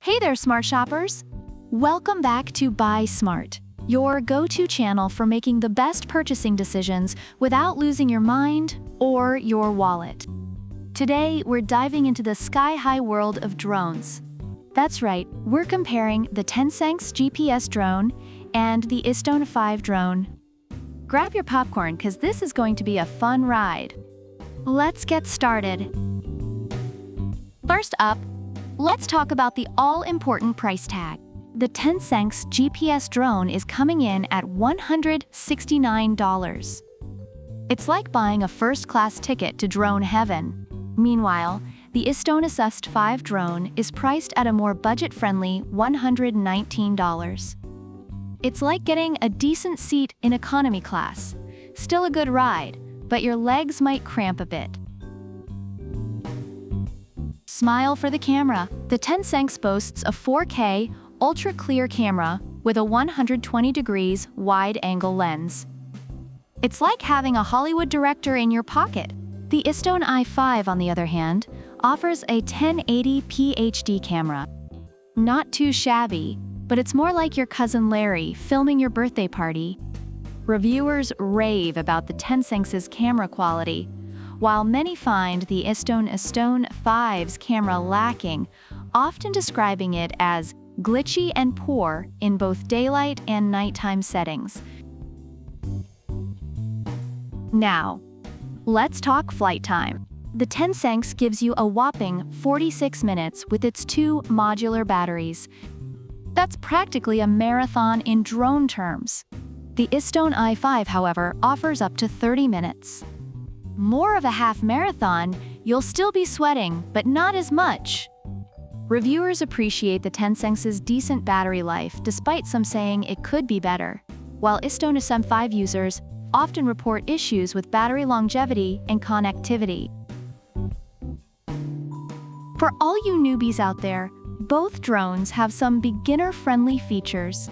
Hey there, smart shoppers! Welcome back to Buy Smart, your go-to channel for making the best purchasing decisions without losing your mind or your wallet. Today, we're diving into the sky-high world of drones. That's right, we're comparing the TENSSENX GPS drone and the istone 5 drone. Grab your popcorn because this is going to be a fun ride. Let's get started. First up, let's talk about the all-important price tag. The TENSSENX GPS drone is coming in at $169. It's like buying a first-class ticket to drone heaven. Meanwhile, the istone 5 drone is priced at a more budget-friendly $119. It's like getting a decent seat in economy class. Still a good ride, but your legs might cramp a bit. Smile for the camera. The TENSSENX boasts a 4K ultra-clear camera with a 120 degrees wide-angle lens. It's like having a Hollywood director in your pocket. The istone i5, on the other hand, offers a 1080p HD camera. Not too shabby, but it's more like your cousin Larry filming your birthday party. Reviewers rave about the TENSSENX's camera quality, while many find the istone 5's camera lacking, often describing it as glitchy and poor in both daylight and nighttime settings. Now, let's talk flight time. The TENSSENX gives you a whopping 46 minutes with its 2 modular batteries. That's practically a marathon in drone terms. The istone i5, however, offers up to 30 minutes. More of a half marathon, you'll still be sweating, but not as much. Reviewers appreciate the TENSSENX's decent battery life, despite some saying it could be better, while istone 5 users often report issues with battery longevity and connectivity. For all you newbies out there, both drones have some beginner-friendly features.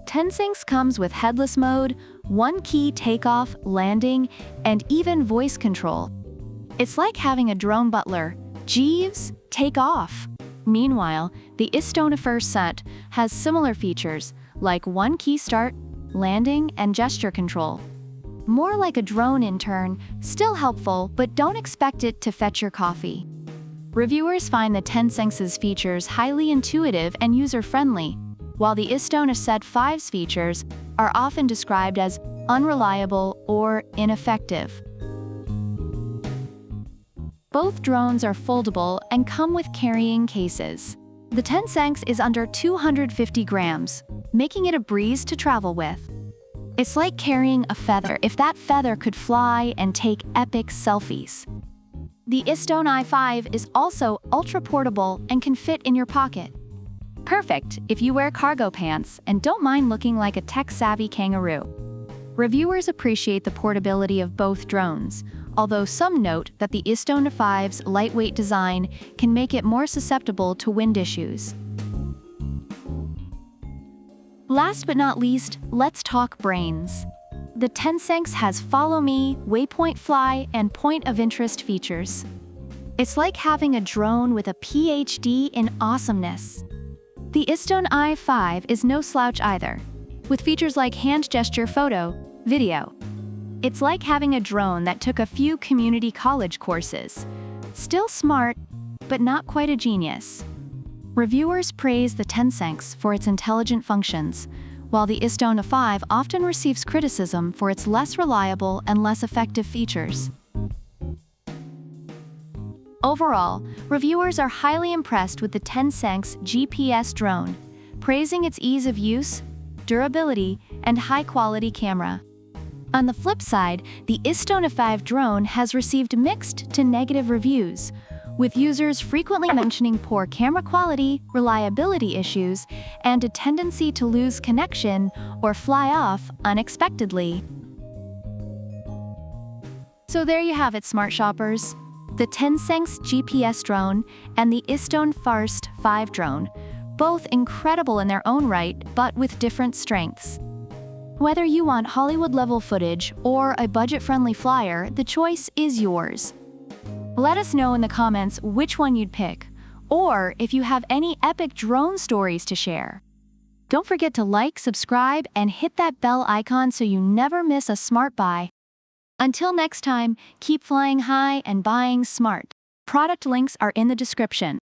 TENSSENX comes with headless mode, one-key takeoff, landing, and even voice control. It's like having a drone butler. Jeeves, take off! Meanwhile, the istone 5 has similar features, like one-key start, landing, and gesture control. More like a drone intern, still helpful, but don't expect it to fetch your coffee. Reviewers find the TENSSENX's features highly intuitive and user-friendly, while the istone 5's features are often described as unreliable or ineffective. Both drones are foldable and come with carrying cases. The TENSSENX is under 250 grams, making it a breeze to travel with. It's like carrying a feather if that feather could fly and take epic selfies. The istone i5 is also ultra-portable and can fit in your pocket. Perfect if you wear cargo pants and don't mind looking like a tech-savvy kangaroo. Reviewers appreciate the portability of both drones, although some note that the istone 5's lightweight design can make it more susceptible to wind issues. Last but not least, let's talk brains. The TENSSENX has Follow Me, Waypoint Fly, and Point of Interest features. It's like having a drone with a PhD in awesomeness. The istone i5 is no slouch either, with features like hand gesture photo, video. It's like having a drone that took a few community college courses. Still smart, but not quite a genius. Reviewers praise the TENSSENX for its intelligent functions, while the istone 5 often receives criticism for its less reliable and less effective features. Overall, reviewers are highly impressed with the TENSSENX GPS drone, praising its ease of use, durability, and high-quality camera. On the flip side, the istone 5 drone has received mixed to negative reviews, with users frequently mentioning poor camera quality, reliability issues, and a tendency to lose connection or fly off unexpectedly. So there you have it, smart shoppers. The TENSSENX GPS drone and the istone 5 drone, both incredible in their own right, but with different strengths. Whether you want Hollywood-level footage or a budget-friendly flyer, the choice is yours. Let us know in the comments which one you'd pick, or if you have any epic drone stories to share. Don't forget to like, subscribe, and hit that bell icon so you never miss a smart buy. Until next time, keep flying high and buying smart. Product links are in the description.